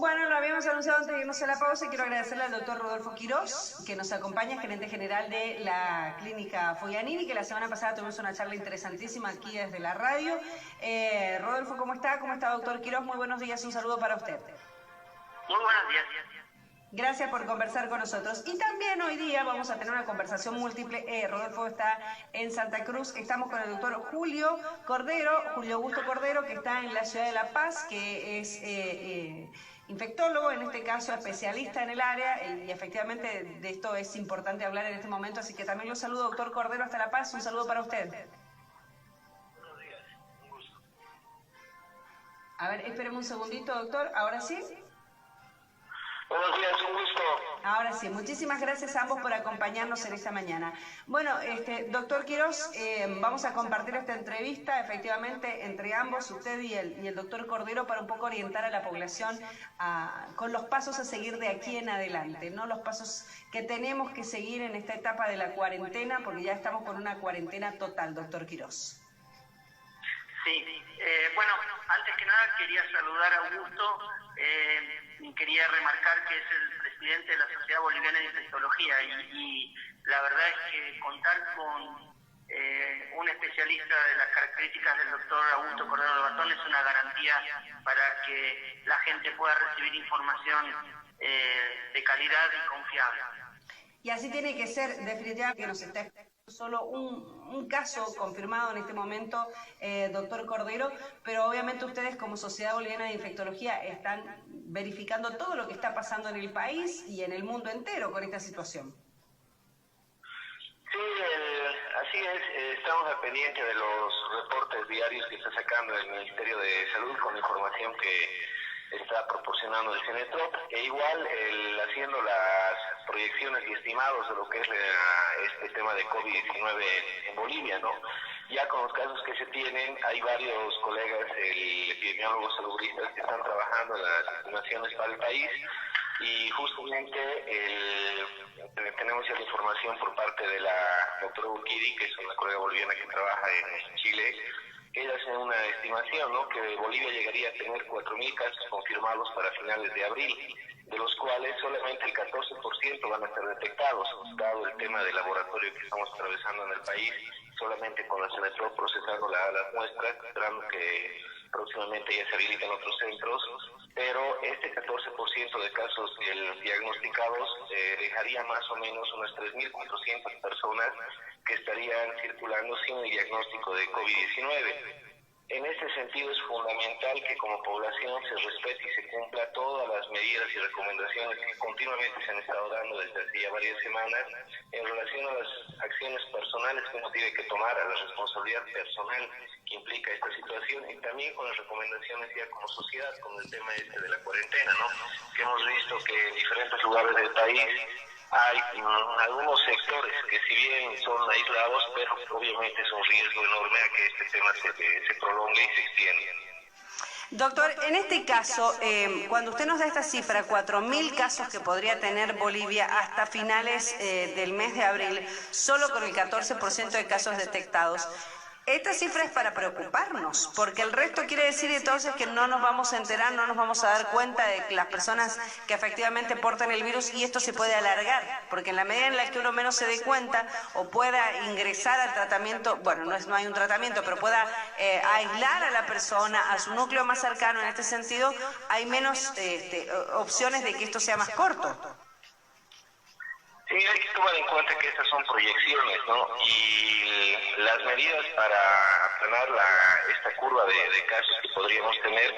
Bueno, lo habíamos anunciado antes de irnos a la pausa y quiero agradecerle al doctor Rodolfo Quirós, que nos acompaña, gerente general de la clínica Foglianini, que la semana pasada tuvimos una charla interesantísima aquí desde la radio. Rodolfo, ¿cómo está? ¿Cómo está, doctor Quirós? Muy buenos días, un saludo para usted. Muy buenos días. Gracias por conversar con nosotros. Y también hoy día vamos a tener una conversación múltiple. Rodolfo está en Santa Cruz. Estamos con el doctor Julio Augusto Cordero, que está en la ciudad de La Paz, que es infectólogo, en este caso especialista en el área, y efectivamente de esto es importante hablar en este momento. Así que también lo saludo, doctor Cordero, hasta La Paz. Un saludo para usted. Buenos días, un gusto. A ver, espéreme un segundito, doctor. ¿Ahora sí? Buenos días, un gusto. Ahora sí, muchísimas gracias a ambos por acompañarnos en esta mañana. Bueno, doctor Quirós, vamos a compartir esta entrevista efectivamente entre ambos, usted y el doctor Cordero, para un poco orientar a la población con los pasos a seguir de aquí en adelante, ¿no? Los pasos que tenemos que seguir en esta etapa de la cuarentena, porque ya estamos con una cuarentena total, doctor Quirós. Sí, bueno, antes que nada quería saludar a Augusto. Quería remarcar que es el presidente de la Sociedad Boliviana de Infectología y la verdad es que contar con un especialista de las características del doctor Augusto Cordero de Batón es una garantía para que la gente pueda recibir información de calidad y confiable. Y así tiene que ser, definitivamente, que nos está solo un caso confirmado en este momento, doctor Cordero, pero obviamente ustedes como Sociedad Boliviana de Infectología están verificando todo lo que está pasando en el país y en el mundo entero con esta situación. Sí, así es, estamos al pendiente de los reportes diarios que está sacando el Ministerio de Salud con la información que está proporcionando el CENETROP, e igual haciendo las proyecciones y estimados de lo que es este tema de COVID-19 en Bolivia, ¿no? Ya con los casos que se tienen, hay varios colegas, epidemiólogos salubristas, que están trabajando en las estimaciones para el país, y justamente tenemos ya la información por parte de la doctora Urquidi, que es una colega boliviana que trabaja en Chile. Ella hace una estimación, ¿no?, que Bolivia llegaría a tener 4.000 casos confirmados para finales de abril, de los cuales solamente el 14% van a ser detectados, dado el tema del laboratorio que estamos atravesando en el país, solamente con la CENETROP procesando las muestras, esperando que próximamente ya se habiliten otros centros, pero este 14% de casos diagnosticados dejaría más o menos unas 3.400 personas que estarían circulando sin el diagnóstico de COVID-19. En este sentido es fundamental que como población se respete y se cumpla todas las medidas y recomendaciones que continuamente se han estado dando desde hace ya varias semanas en relación a las acciones personales que uno tiene que tomar, a la responsabilidad personal que implica esta situación, y también con las recomendaciones ya como sociedad con el tema de la cuarentena, ¿no? Que hemos visto que en diferentes lugares del país hay algunos sectores que si bien son aislados, pero obviamente es un riesgo enorme a que este tema se prolongue y se extienda. Doctor, en este caso, cuando usted nos da esta cifra, 4.000 casos que podría tener Bolivia hasta finales del mes de abril, solo con el 14% de casos detectados, esta cifra es para preocuparnos, porque el resto quiere decir entonces que no nos vamos a enterar, no nos vamos a dar cuenta de las personas que efectivamente portan el virus, y esto se puede alargar, porque en la medida en la que uno menos se dé cuenta o pueda ingresar al tratamiento, bueno, no hay un tratamiento, pero pueda aislar a la persona, a su núcleo más cercano, en este sentido, hay menos opciones de que esto sea más corto. Sí, hay que tomar en cuenta que estas son proyecciones, ¿no? Y las medidas para aplanar esta curva de casos que podríamos tener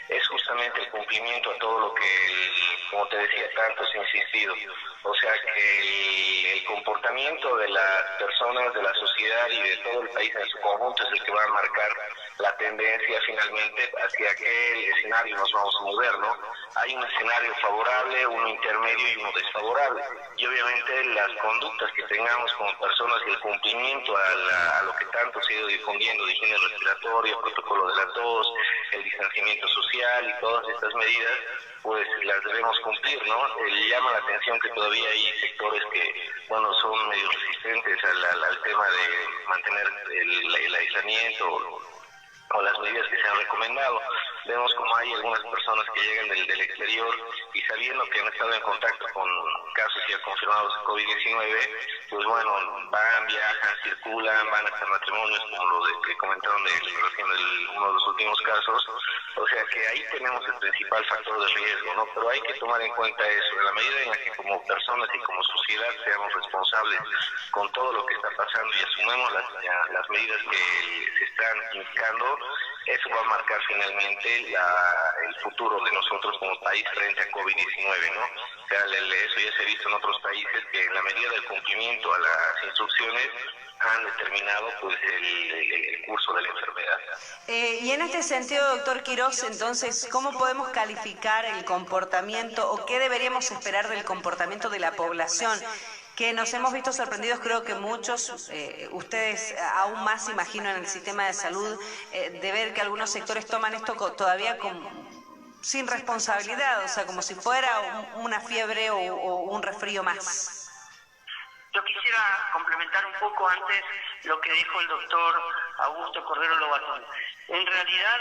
es justamente el cumplimiento a todo lo que, como te decía, tanto se ha insistido. O sea, que el comportamiento de las personas, de la sociedad y de todo el país en su conjunto es el que va a marcar la tendencia finalmente hacia qué escenario nos vamos a mover, ¿no? Hay un escenario favorable, uno intermedio y uno desfavorable. Y obviamente las conductas que tengamos como personas y el cumplimiento a lo que tanto se ha ido difundiendo de higiene respiratoria, protocolo de la tos, el distanciamiento social y todas estas medidas, pues las debemos cumplir, ¿no? Llama la atención que todavía hay sectores que, bueno, son medio resistentes al tema de mantener el aislamiento o las medidas que se han recomendado. vemos como hay algunas personas que llegan del exterior y sabiendo que han estado en contacto con casos ya confirmados de COVID-19, pues bueno, van, viajan, circulan, van a hacer matrimonios, como lo que comentaron recién uno de los últimos casos. O sea que ahí tenemos el principal factor de riesgo, ¿no? Pero hay que tomar en cuenta eso, en la medida en la que como personas y como sociedad seamos responsables con todo lo que está pasando y asumamos las medidas que se están indicando, eso va a marcar finalmente el futuro de nosotros como país frente a COVID-19, ¿no? O sea, eso ya se ha visto en otros países que en la medida del cumplimiento a las instrucciones han determinado pues el curso de la enfermedad. Y en este sentido, doctor Quirós, entonces, ¿cómo podemos calificar el comportamiento o qué deberíamos esperar del comportamiento de la población? Que nos hemos visto sorprendidos, creo que muchos, ustedes aún más, imagino, en el sistema de salud, de ver que algunos sectores toman esto todavía sin responsabilidad, o sea, como si fuera una fiebre o un resfrío más. Yo quisiera complementar un poco antes lo que dijo el doctor Augusto Cordero Lobatón. En realidad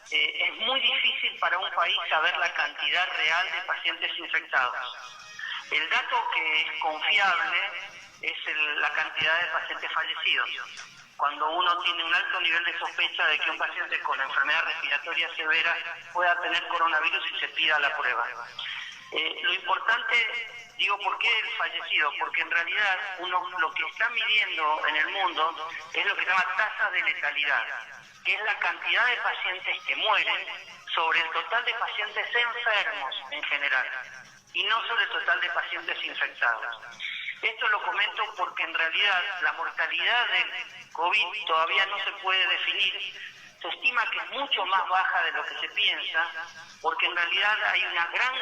es muy difícil para un país saber la cantidad real de pacientes infectados. El dato que es confiable es la cantidad de pacientes fallecidos. Cuando uno tiene un alto nivel de sospecha de que un paciente con enfermedad respiratoria severa pueda tener coronavirus y se pida la prueba. Lo importante, digo, ¿por qué el fallecido? Porque en realidad uno lo que está midiendo en el mundo es lo que se llama tasa de letalidad, que es la cantidad de pacientes que mueren sobre el total de pacientes enfermos en general, y no sobre el total de pacientes infectados. Esto lo comento porque en realidad la mortalidad del COVID todavía no se puede definir. Se estima que es mucho más baja de lo que se piensa, porque en realidad hay una gran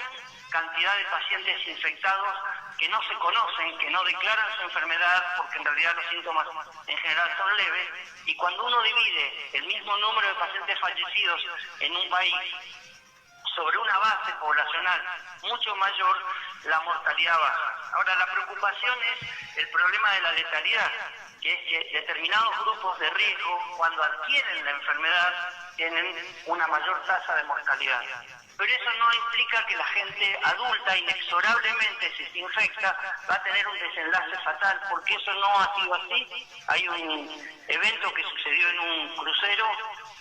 cantidad de pacientes infectados que no se conocen, que no declaran su enfermedad, porque en realidad los síntomas en general son leves, y cuando uno divide el mismo número de pacientes fallecidos en un país sobre una base poblacional mucho mayor, la mortalidad baja. Ahora, la preocupación es el problema de la letalidad, que es que determinados grupos de riesgo, cuando adquieren la enfermedad, tienen una mayor tasa de mortalidad. Pero eso no implica que la gente adulta inexorablemente, si se infecta, va a tener un desenlace fatal, porque eso no ha sido así. Hay un evento que sucedió en un crucero,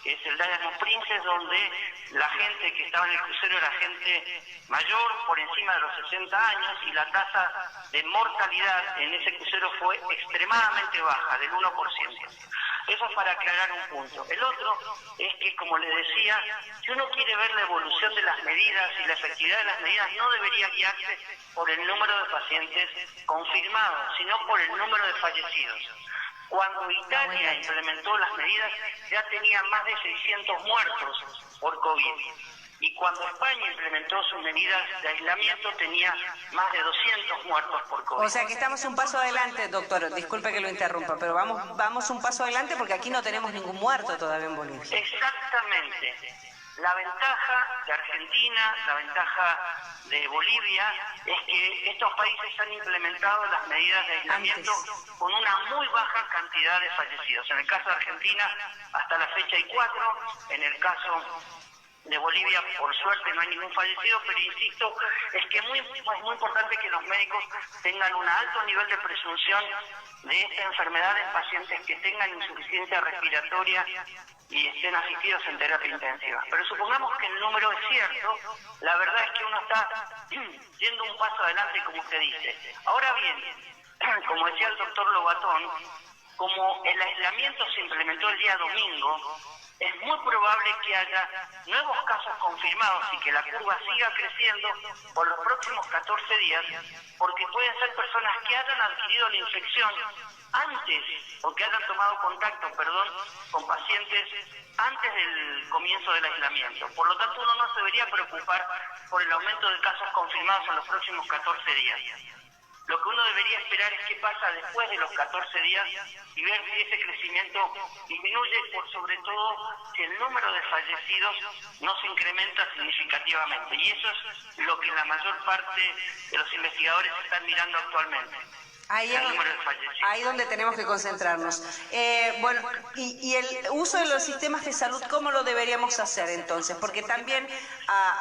que es el Diamond Princess, donde la gente que estaba en el crucero era gente mayor, por encima de los 60 años, y la tasa de mortalidad en ese crucero fue extremadamente baja, del 1%. Eso es para aclarar un punto. El otro es que, como le decía, si uno quiere ver la evolución de las medidas y la efectividad de las medidas, no debería guiarse por el número de pacientes confirmados, sino por el número de fallecidos. Cuando Italia implementó las medidas, ya tenía más de 600 muertos por COVID. Y cuando España implementó sus medidas de aislamiento, tenía más de 200 muertos por COVID. O sea que estamos un paso adelante, doctor. Disculpe que lo interrumpa, pero vamos un paso adelante porque aquí no tenemos ningún muerto todavía en Bolivia. Exactamente. La ventaja de Argentina, la ventaja de Bolivia, es que estos países han implementado las medidas de aislamiento con una muy baja cantidad de fallecidos. En el caso de Argentina, hasta la fecha hay 4. En el caso de Bolivia, por suerte, no hay ningún fallecido, pero insisto, es que es muy importante que los médicos tengan un alto nivel de presunción de esta enfermedad en pacientes que tengan insuficiencia respiratoria y estén asistidos en terapia intensiva. Pero supongamos que el número es cierto, la verdad es que uno está yendo un paso adelante, como usted dice. Ahora bien, como decía el doctor Lobatón, como el aislamiento se implementó el día domingo, es muy probable que haya nuevos casos confirmados y que la curva siga creciendo por los próximos 14 días, porque pueden ser personas que hayan adquirido la infección antes, o que hayan tomado contacto, con pacientes antes del comienzo del aislamiento. Por lo tanto, uno no se debería preocupar por el aumento de casos confirmados en los próximos 14 días. Lo que uno debería esperar es qué pasa después de los 14 días y ver si ese crecimiento disminuye, por sobre todo si el número de fallecidos no se incrementa significativamente. Y eso es lo que la mayor parte de los investigadores están mirando actualmente. el número de fallecidos. Ahí donde tenemos que concentrarnos. Bueno, y el uso de los sistemas de salud, ¿cómo lo deberíamos hacer entonces? Porque también,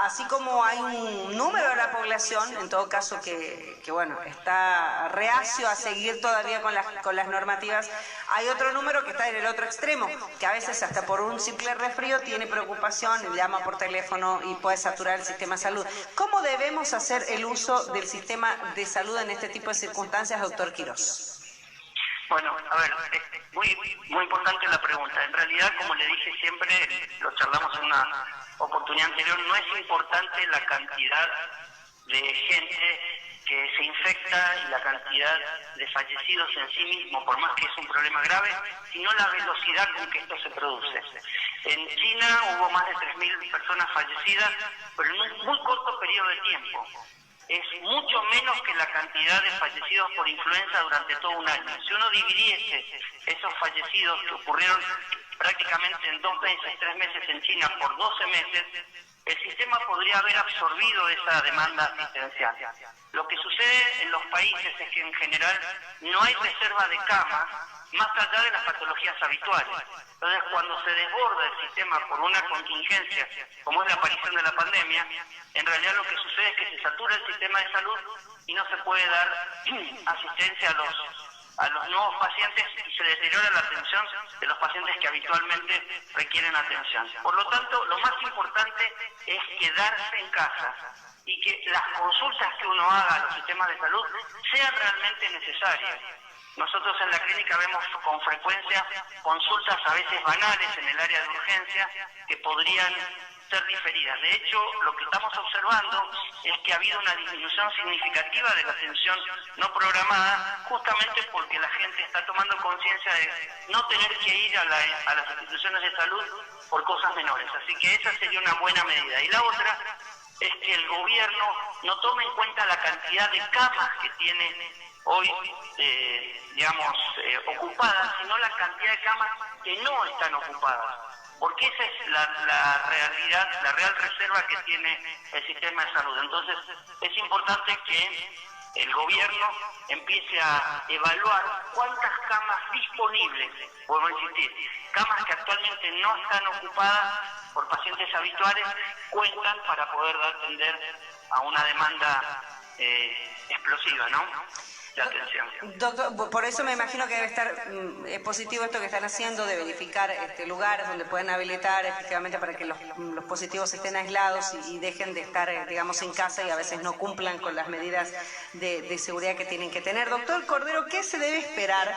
así como hay un número de la población, en todo caso que bueno, está reacio a seguir todavía con las normativas, hay otro número que está en el otro extremo, que a veces hasta por un simple resfrío tiene preocupación, llama por teléfono y puede saturar el sistema de salud. ¿Cómo debemos hacer el uso del sistema de salud en este tipo de circunstancias, doctor Quirós? Bueno, a ver, muy importante la pregunta. En realidad, como le dije siempre, lo charlamos en una oportunidad anterior, no es importante la cantidad de gente que se infecta y la cantidad de fallecidos en sí mismo, por más que es un problema grave, sino la velocidad con que esto se produce. En China hubo más de 3.000 personas fallecidas, pero en un muy corto periodo de tiempo. Es mucho menos que la cantidad de fallecidos por influenza durante todo un año. Si uno dividiese esos fallecidos que ocurrieron prácticamente en 2 meses, 3 meses en China por 12 meses, el sistema podría haber absorbido esa demanda asistencial. Lo que sucede en los países es que en general no hay reserva de camas más allá de las patologías habituales. Entonces, cuando se desborda el sistema por una contingencia, como es la aparición de la pandemia, en realidad lo que sucede es que se satura el sistema de salud y no se puede dar asistencia a los nuevos pacientes y se deteriora la atención de los pacientes que habitualmente requieren atención. Por lo tanto, lo más importante es quedarse en casa y que las consultas que uno haga a los sistemas de salud sean realmente necesarias. Nosotros en la clínica vemos con frecuencia consultas a veces banales en el área de urgencia que podrían ser diferidas. De hecho, lo que estamos observando es que ha habido una disminución significativa de la atención no programada, justamente porque la gente está tomando conciencia de no tener que ir a las instituciones de salud por cosas menores. Así que esa sería una buena medida. Y la otra es que el gobierno no tome en cuenta la cantidad de camas que tiene hoy, ocupadas, sino la cantidad de camas que no están ocupadas. Porque esa es la realidad, la real reserva que tiene el sistema de salud. Entonces, es importante que el gobierno empiece a evaluar cuántas camas disponibles, vuelvo a insistir, camas que actualmente no están ocupadas por pacientes habituales, cuentan para poder atender a una demanda explosiva, ¿no?, de atención. Doctor, por eso me imagino que debe estar positivo esto que están haciendo, de verificar lugares donde pueden habilitar efectivamente para que los positivos estén aislados y dejen de estar, digamos, en casa y a veces no cumplan con las medidas de seguridad que tienen que tener. Doctor Cordero, ¿qué se debe esperar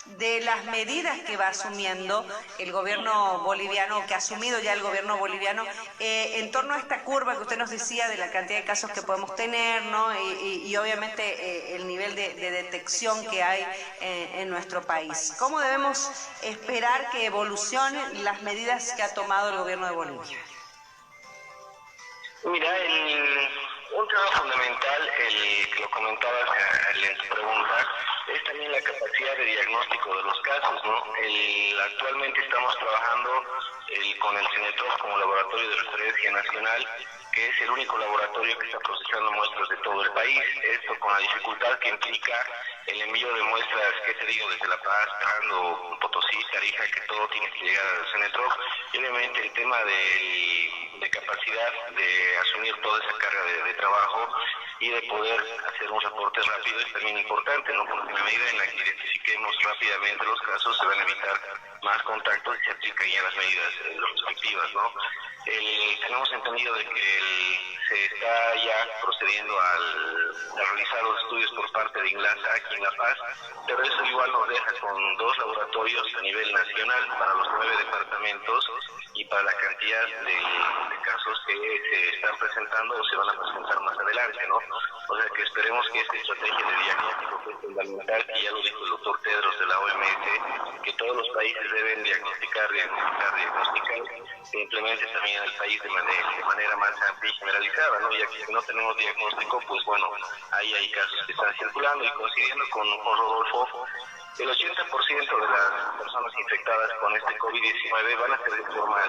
de las medidas que va asumiendo el gobierno boliviano, que ha asumido ya el gobierno boliviano, en torno a esta curva que usted nos decía de la cantidad de casos que podemos tener, ¿no? Y obviamente el nivel de detección que hay en nuestro país? ¿Cómo debemos esperar que evolucionen las medidas que ha tomado el gobierno de Bolivia? Mira, un tema fundamental, el que lo comentabas en tu pregunta, es también la capacidad de diagnóstico de los casos, ¿no? Actualmente estamos trabajando con el CENETROF como laboratorio de referencia nacional, que es el único laboratorio que está procesando muestras de todo el país. Esto con la dificultad que implica el envío de muestras, ¿qué te digo?, desde La Paz, Tarando, Potosí, Tarija, que todo tiene que llegar al CENETROF. Y obviamente el tema de capacidad de asumir toda esa carga de trabajo y de poder hacer un reporte rápido es también importante, ¿no? Porque en la medida en la que identifiquemos rápidamente los casos, se van a evitar más contactos y se aplican ya las medidas respectivas, ¿no? Tenemos entendido de que se está ya procediendo a realizar los estudios por parte de INLASA aquí en La Paz, pero eso igual nos deja con 2 laboratorios a nivel nacional para los 9 departamentos y para la cantidad de casos que se están presentando o se van a presentar más adelante, ¿no? O sea que esperemos que esta estrategia de diagnóstico es fundamental, que ya lo dijo el doctor Tedros de la OMS, que todos los países deben diagnosticar, se implemente también en el país de manera más amplia y generalizada, ¿no? Ya que si no tenemos diagnóstico, pues bueno, ahí hay casos que están circulando. Y coincidiendo con Rodolfo, el 80% de las personas infectadas con este COVID-19 van a ser de formas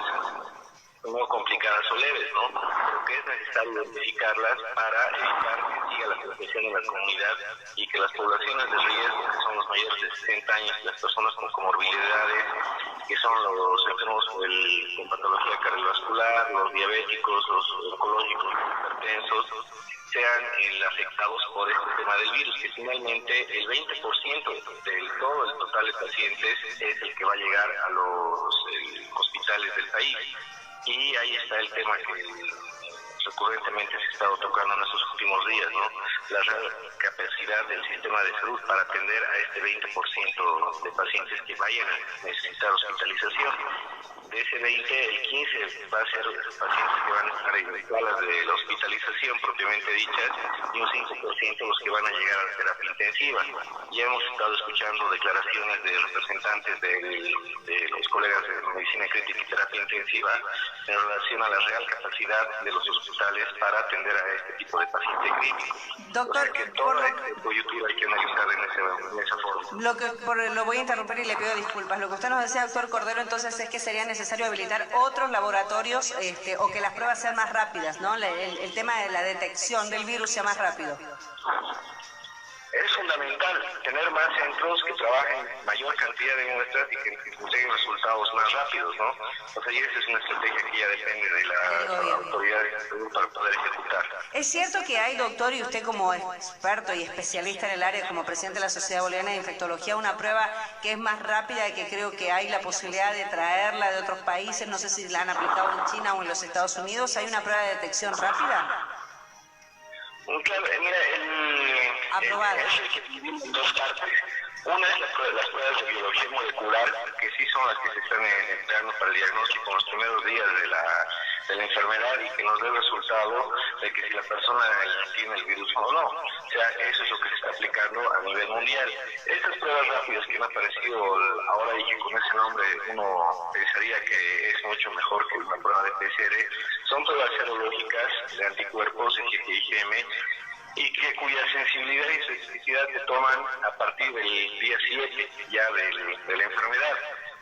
no complicadas o leves, ¿no? Pero que es necesario identificarlas para evitar que siga la transmisión en la comunidad y que las poblaciones de riesgo, que son los mayores de 60 años, las personas con comorbilidades, que son los enfermos con patología cardiovascular, los diabéticos, los oncológicos, los hipertensos, sean afectados por este tema del virus, que finalmente el 20% de todo el total de pacientes es el que va a llegar a los hospitales del país. Y ahí está el tema que recurrentemente se ha estado tocando en estos últimos días, ¿no? La real capacidad del sistema de salud para atender a este 20% de pacientes que vayan a necesitar hospitalización. De ese 20, el 15 va a ser pacientes que van a estar en salas de la hospitalización propiamente dichas y un 5% los que van a llegar a la terapia intensiva. Ya hemos estado escuchando declaraciones de representantes de los colegas de medicina crítica y terapia intensiva en relación a la real capacidad de los hospitales para atender a este tipo de paciente crítico. Doctor, o sea que toda esta coyuntura hay que analizar en esa forma. Lo voy a interrumpir y le pido disculpas. Lo que usted nos decía, doctor Cordero, entonces es que sería necesario habilitar otros laboratorios o que las pruebas sean más rápidas, ¿no? El tema de la detección del virus sea más rápido. Es fundamental tener más centros que trabajen mayor cantidad de muestras y que consiguen resultados más rápidos, ¿no? O sea, y esa es una estrategia que ya depende de la autoridad de salud para poder ejecutar. Es cierto que hay, doctor, y usted como experto y especialista en el área, como presidente de la Sociedad Boliviana de Infectología, una prueba que es más rápida y que creo que hay la posibilidad de traerla de otros países, no sé si la han aplicado en China o en los Estados Unidos, ¿hay una prueba de detección rápida? Claro, mira, Aprobada. Es el que tiene dos partes. Una es las pruebas de biología molecular, que sí son las que se están empleando para el diagnóstico en los primeros días de la enfermedad y que nos dé el resultado de que si la persona tiene el virus o no. O sea, eso es lo que se está aplicando a nivel mundial. Estas pruebas rápidas que han aparecido ahora y que con ese nombre uno pensaría que es mucho mejor que una prueba de PCR, son pruebas serológicas de anticuerpos, IgM, y cuya sensibilidad y especificidad se toman a partir del día 7 ya de la enfermedad.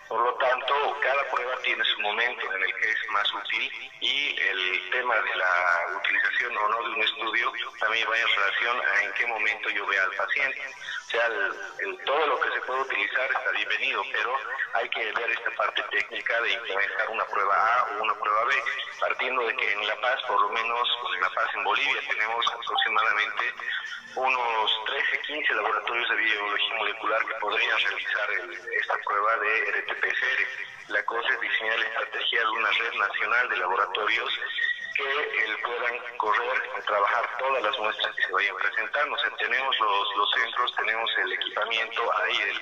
Por lo tanto, cada prueba tiene su momento en el que es más útil y el tema de la utilización o no de un estudio también va en relación a en qué momento yo vea al paciente. O sea, todo lo que se puede utilizar está bienvenido, pero hay que ver esta parte técnica de implementar una prueba A o una prueba B, partiendo de que en La Paz, por lo menos en La Paz, en Bolivia, tenemos aproximadamente unos 13-15 laboratorios de biología molecular que podrían realizar esta prueba de RT-PCR. La cosa es diseñar la estrategia de una red nacional de laboratorios que puedan correr o trabajar todas las muestras que se vayan presentando. O sea, tenemos los centros, tenemos el equipamiento, hay el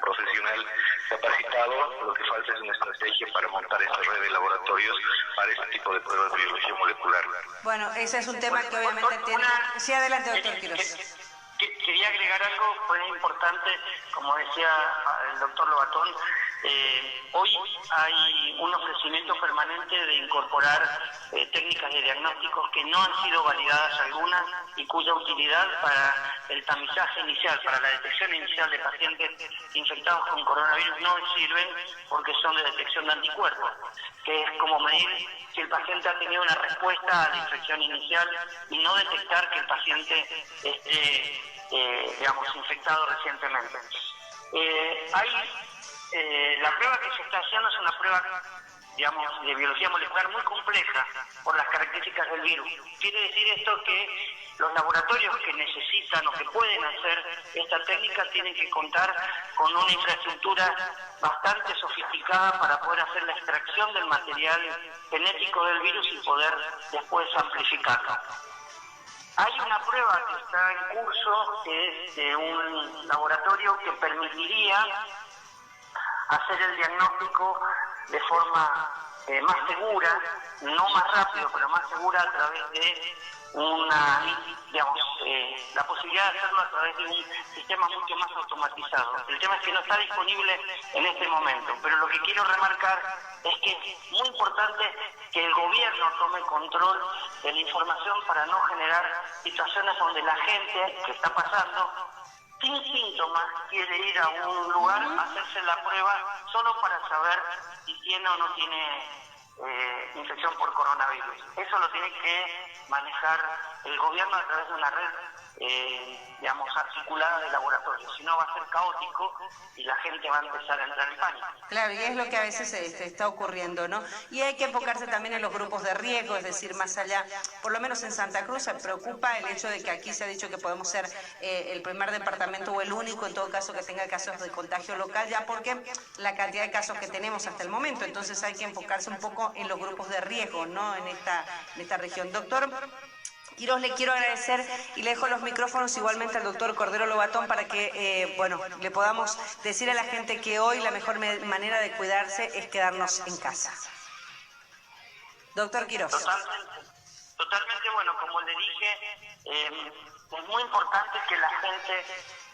profesional capacitado, lo que falta es una estrategia para montar esta red de laboratorios para este tipo de pruebas de biología molecular. Bueno, ese es un tema que obviamente tiene... Sí, adelante, doctor Quiroz. Quería agregar algo pues importante, como decía el doctor Lobatón, hoy hay un ofrecimiento permanente de incorporar técnicas de diagnósticos que no han sido validadas algunas y cuya utilidad para el tamizaje inicial, para la detección inicial de pacientes infectados con coronavirus no sirven porque son de detección de anticuerpos, que es como medir si el paciente ha tenido una respuesta a la infección inicial y no detectar que el paciente esté infectado recientemente. La prueba que se está haciendo es una prueba, de biología molecular muy compleja por las características del virus. Quiere decir esto que los laboratorios que necesitan o que pueden hacer esta técnica tienen que contar con una infraestructura bastante sofisticada para poder hacer la extracción del material genético del virus y poder después amplificarlo. Hay una prueba que está en curso, que es de un laboratorio que permitiría hacer el diagnóstico de forma más segura, no más rápido, pero más segura a través de la posibilidad de hacerlo a través de un sistema mucho más automatizado. El tema es que no está disponible en este momento, pero lo que quiero remarcar es que es muy importante que el gobierno tome control de la información para no generar situaciones donde la gente que está pasando sin síntomas quiere ir a un lugar a hacerse la prueba solo para saber si tiene o no tiene infección por coronavirus. Eso lo tiene que manejar el gobierno a través de una red, articulada de laboratorios. Si no, va a ser caótico y la gente va a empezar a entrar en pánico. Claro, y es lo que a veces está ocurriendo, ¿no? Y hay que enfocarse también en los grupos de riesgo, es decir, más allá, por lo menos en Santa Cruz se preocupa el hecho de que aquí se ha dicho que podemos ser el primer departamento o el único, en todo caso, que tenga casos de contagio local, ya porque la cantidad de casos que tenemos hasta el momento. Entonces hay que enfocarse un poco en los grupos de riesgo, ¿no? En esta región. Doctor Quirós, le quiero agradecer y le dejo los micrófonos igualmente al doctor Cordero Lobatón para que, le podamos decir a la gente que hoy la mejor manera de cuidarse es quedarnos en casa. Doctor Quirós. Totalmente, bueno, como le dije, es muy importante que la gente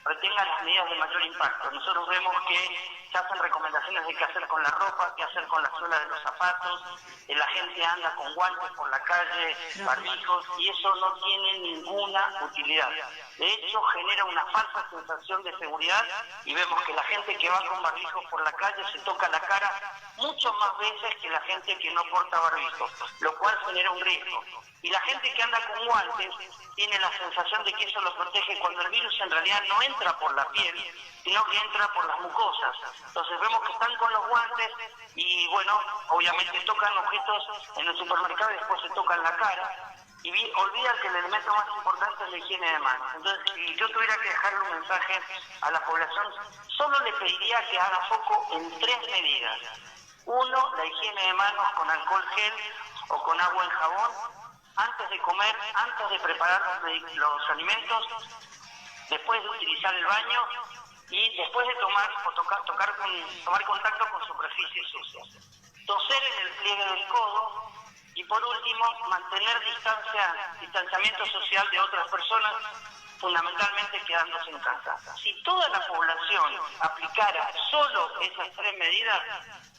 retenga las medidas de mayor impacto. Nosotros vemos que se hacen recomendaciones de qué hacer con la ropa, qué hacer con la suela de los zapatos, la gente anda con guantes por la calle, barbijos, y eso no tiene ninguna utilidad. De hecho, genera una falsa sensación de seguridad y vemos que la gente que va con barbijos por la calle se toca la cara mucho más veces que la gente que no porta barbijos, lo cual genera un riesgo. Y la gente que anda con guantes tiene la sensación de que eso lo protege cuando el virus en realidad no entra por la piel, sino que entra por las mucosas. Entonces vemos que están con los guantes y bueno, obviamente tocan objetos en el supermercado y después se tocan la cara y olvidan que el elemento más importante es la higiene de manos. Entonces, si yo tuviera que dejarle un mensaje a la población, solo le pediría que haga foco en 3 medidas. 1, la higiene de manos con alcohol gel o con agua en jabón, antes de comer, antes de preparar los alimentos, después de utilizar el baño y después de tomar contacto con superficies sucias. Toser en el pliegue del codo y por último, mantener distanciamiento social de otras personas, fundamentalmente quedándose en casa. Si toda la población aplicara solo esas 3 medidas,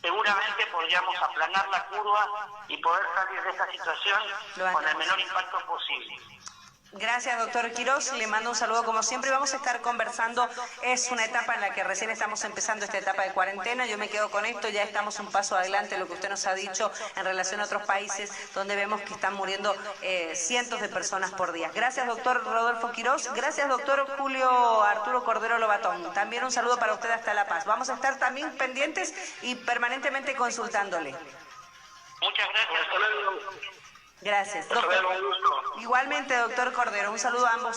seguramente podríamos aplanar la curva y poder salir de esta situación con el menor impacto posible. Gracias, doctor Quirós. Le mando un saludo como siempre. Vamos a estar conversando. Es una etapa en la que recién estamos empezando esta etapa de cuarentena. Yo me quedo con esto. Ya estamos un paso adelante de lo que usted nos ha dicho en relación a otros países donde vemos que están muriendo cientos de personas por día. Gracias, doctor Rodolfo Quirós. Gracias, doctor Julio Arturo Cordero Lobatón. También un saludo para usted hasta La Paz. Vamos a estar también pendientes y permanentemente consultándole. Muchas gracias. Gracias. Doctor. Igualmente, doctor Cordero. Un saludo a ambos.